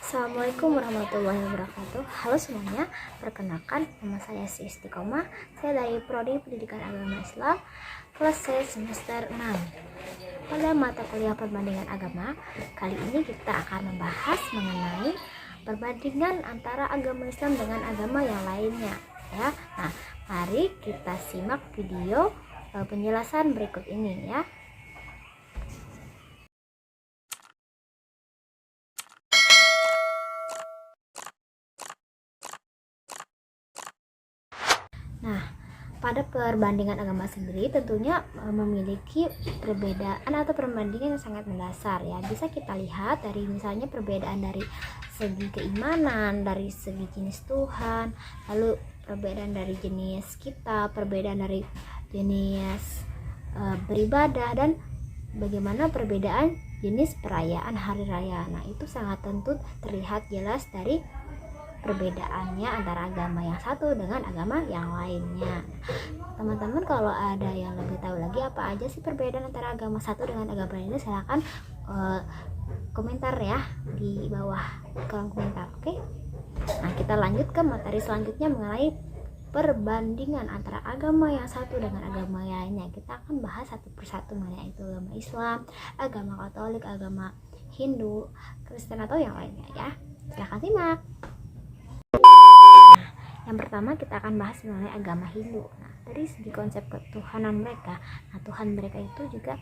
Assalamualaikum warahmatullahi wabarakatuh. Halo semuanya, perkenalkan nama saya Istiqomah. Saya dari Prodi Pendidikan Agama Islam kelas C semester 6. Pada mata kuliah perbandingan agama, kali ini kita akan membahas mengenai perbandingan antara agama Islam dengan agama yang lainnya ya. Nah, mari kita simak video penjelasan berikut ini ya. Nah, pada perbandingan agama sendiri tentunya memiliki perbedaan atau perbandingan yang sangat mendasar ya. Bisa kita lihat dari misalnya perbedaan dari segi keimanan, dari segi jenis Tuhan, lalu perbedaan dari jenis kita, perbedaan dari jenis beribadah, dan bagaimana perbedaan jenis perayaan hari raya. Nah, itu sangat tentu terlihat jelas dari perbedaannya antara agama yang satu dengan agama yang lainnya. Teman-teman kalau ada yang lebih tahu lagi apa aja sih perbedaan antara agama satu dengan agama lainnya, silahkan komentar ya di bawah kolom komentar. Oke? Nah, kita lanjut ke materi selanjutnya mengenai perbandingan antara agama yang satu dengan agama lainnya. Kita akan bahas satu persatu mengenai itu agama Islam, agama Katolik, agama Hindu, Kristen atau yang lainnya ya. Silahkan simak. Yang pertama kita akan bahas mengenai agama Hindu. Nah, dari segi konsep ketuhanan mereka, nah Tuhan mereka itu juga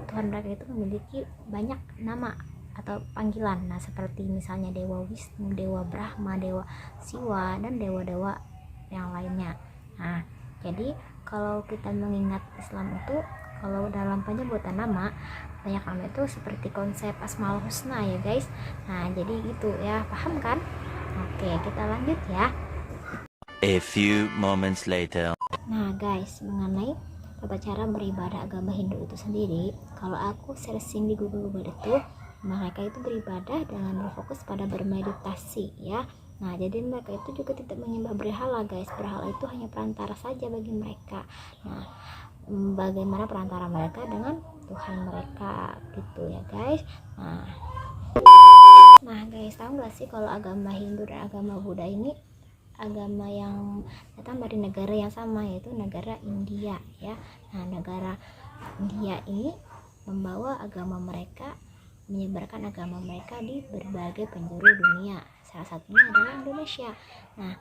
Tuhan mereka itu memiliki banyak nama atau panggilan. Nah, seperti misalnya Dewa Wisnu, Dewa Brahma, Dewa Siwa, dan dewa-dewa yang lainnya. Nah, jadi kalau kita mengingat Islam itu, kalau dalam penyebutan nama, banyak nama itu seperti konsep Asmaul Husna ya guys. Nah, jadi gitu ya, paham kan? Oke, kita lanjut ya. A few moments later. Nah guys, mengenai tata cara beribadah agama Hindu itu sendiri, kalau aku searching di Google itu, mereka itu beribadah dengan berfokus pada bermeditasi ya. Nah, jadi mereka itu juga tidak menyembah berhala guys. Berhala itu hanya perantara saja bagi mereka. Nah, bagaimana perantara mereka dengan Tuhan mereka gitu ya guys. Nah guys, tahu gak sih kalau agama Hindu dan agama Buddha ini agama yang datang dari negara yang sama, yaitu negara India ya. Nah, negara India ini membawa agama mereka, menyebarkan agama mereka di berbagai penjuru dunia. Salah satunya adalah Indonesia. Nah,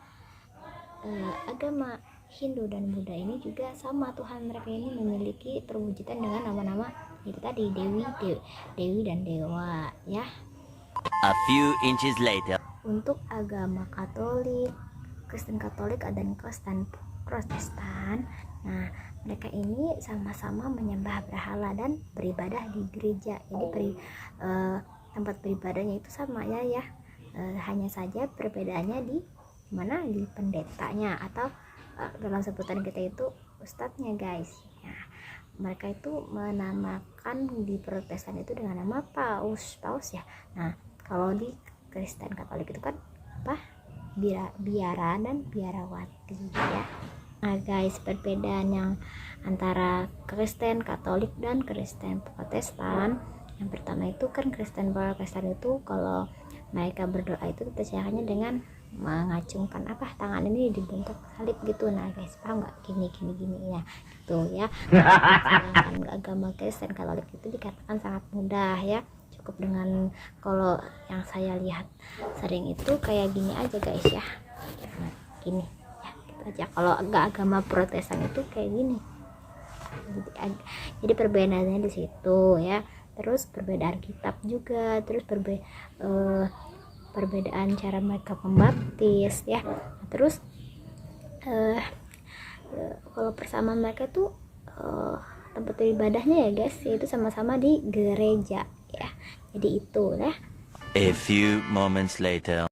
agama Hindu dan Buddha ini juga sama, Tuhan mereka ini memiliki perwujudan dengan nama-nama itu tadi, dewi dan dewa ya. A few inches later. Untuk agama Katolik, Kristen Katolik dan Kristen Protestan, nah mereka ini sama-sama menyembah berhala dan beribadah di gereja. Jadi tempat beribadahnya itu sama ya. Hanya saja perbedaannya di mana, di pendetanya atau dalam sebutan kita itu ustadznya guys. Nah, mereka itu menamakan di Protestan itu dengan nama paus ya. Nah, kalau di Kristen Katolik itu kan apa, biara dan biarawati ya. Nah guys, perbedaan yang antara Kristen Katolik dan Kristen Protestan, yang pertama itu kan Kristen Protestan itu kalau mereka berdoa itu caranya dengan mengacungkan tangan ini dibentuk salib gitu. Nah guys, paham nggak, gini ya gitu ya. Sedangkan agama Kristen Katolik itu dikatakan sangat mudah ya, cukup dengan, kalau yang saya lihat sering itu kayak gini aja guys ya. Nah, gini ya, gitu aja. Kalau agama Protestan itu kayak gini. Jadi perbedaannya di situ ya. Terus perbedaan kitab juga, terus perbedaan cara mereka membaptis ya. Terus kalau persamaan mereka tuh tempat ibadahnya ya guys, yaitu sama-sama di gereja ya. Jadi itu ya. A few moments later.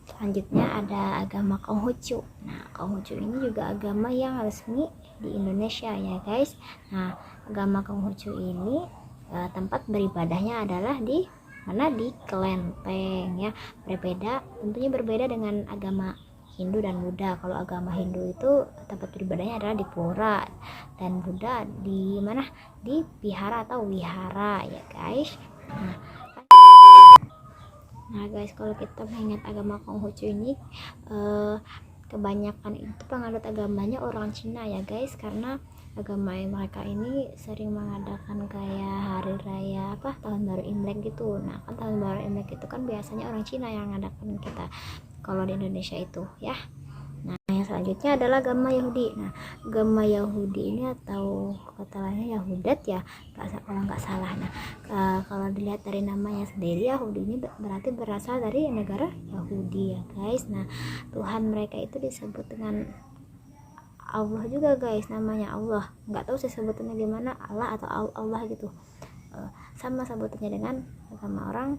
Selanjutnya ada agama Konghucu. Nah, Konghucu ini juga agama yang resmi di Indonesia ya guys. Nah, agama Konghucu ini tempat beribadahnya adalah di mana, di kelenteng ya. Tentunya berbeda dengan agama Hindu dan Buddha. Kalau agama Hindu itu tempat beribadahnya adalah di pura, dan Buddha di mana, di vihara atau wihara ya guys. Nah guys, kalau kita mengingat agama Konghucu ini kebanyakan itu penganut agamanya orang Cina ya guys, karena agama mereka ini sering mengadakan kayak hari raya tahun baru Imlek gitu. Nah kan tahun baru Imlek itu kan biasanya orang Cina yang mengadakan, kita kalau di Indonesia itu ya. Nah yang selanjutnya adalah agama Yahudi. Nah agama Yahudi ini atau kata lainnya Yahudat ya kalau nggak salah. Nah kalau dilihat dari namanya sendiri, Yahudi ini berarti berasal dari negara Yahudi ya guys. Nah Tuhan mereka itu disebut dengan Allah juga guys, namanya Allah. Nggak tahu sih sebutannya gimana, Allah atau Allah gitu. Sama sebutannya dengan agama orang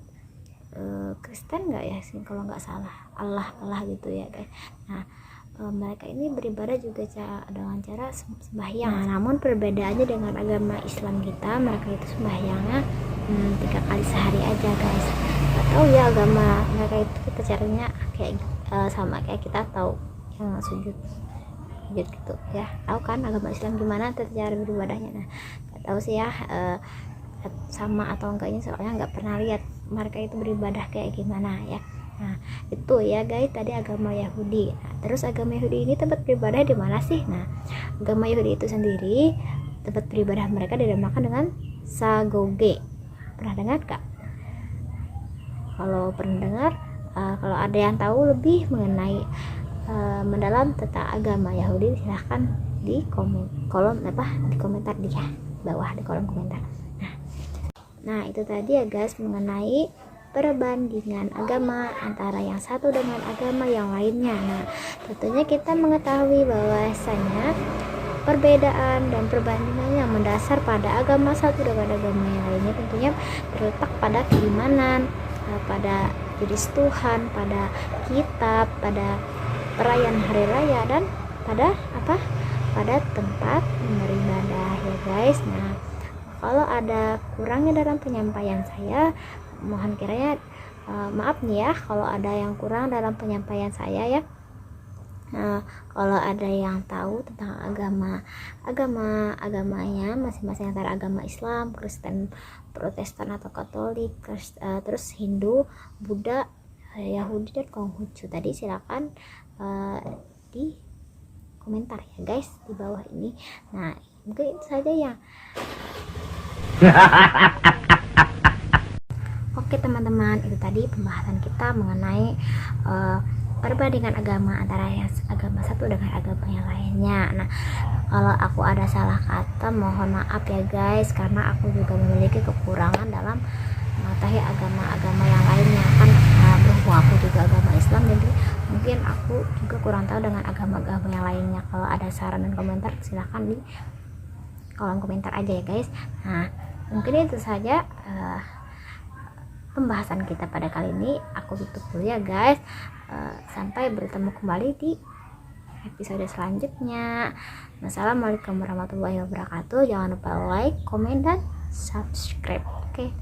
Kristen nggak ya sih kalau nggak salah, Allah gitu ya guys. Nah mereka ini beribadah juga dengan cara sembahyang. Nah, namun perbedaannya dengan agama Islam kita, mereka itu sembahyangnya 3 kali sehari aja guys. Nggak tahu ya agama mereka itu kita caranya kayak sama kayak kita tahu yang sujud gitu ya. Tahu kan agama Islam gimana cara beribadahnya? Nah nggak tahu sih ya sama atau enggaknya, soalnya nggak pernah lihat mereka itu beribadah kayak gimana ya. Nah itu ya guys tadi agama Yahudi. Nah, terus agama Yahudi ini tempat beribadah di mana sih? Nah agama Yahudi itu sendiri tempat beribadah mereka dinamakan dengan sagoge. Pernah dengar kak? Kalau pernah dengar, kalau ada yang tahu lebih mengenai mendalam tentang agama Yahudi, silahkan di komentar di bawah di kolom komentar. Nah itu tadi ya guys mengenai perbandingan agama antara yang satu dengan agama yang lainnya. Nah tentunya kita mengetahui bahwasanya perbedaan dan perbandingan yang mendasar pada agama satu dengan agama yang lainnya tentunya terletak pada keimanan, pada jenis Tuhan, pada kitab, pada perayaan hari raya, dan pada pada tempat beribadah ya guys. Nah kalau ada kurangnya dalam penyampaian saya, mohon kiranya maaf nih ya kalau ada yang kurang dalam penyampaian saya ya. Kalau ada yang tahu tentang agamanya masing-masing antara agama Islam, Kristen, Protestan atau Katolik, terus Hindu, Buddha, Yahudi dan Konghucu tadi, silakan di komentar ya guys di bawah ini. Nah mungkin itu saja ya. Oke teman-teman, itu tadi pembahasan kita mengenai perbandingan agama antara agama satu dengan agama yang lainnya. Nah kalau aku ada salah kata mohon maaf ya guys, karena aku juga memiliki kekurangan dalam mengetahui agama-agama yang lainnya kan. Bahwa aku juga agama Islam, jadi mungkin aku juga kurang tahu dengan agama-agama yang lainnya. Kalau ada saran dan komentar silahkan di kolom komentar aja ya guys. Nah mungkin itu saja pembahasan kita pada kali ini. Aku tutup dulu ya guys. Sampai bertemu kembali di episode selanjutnya. Wassalamualaikum warahmatullahi wabarakatuh. Jangan lupa like, komen, dan subscribe. Oke,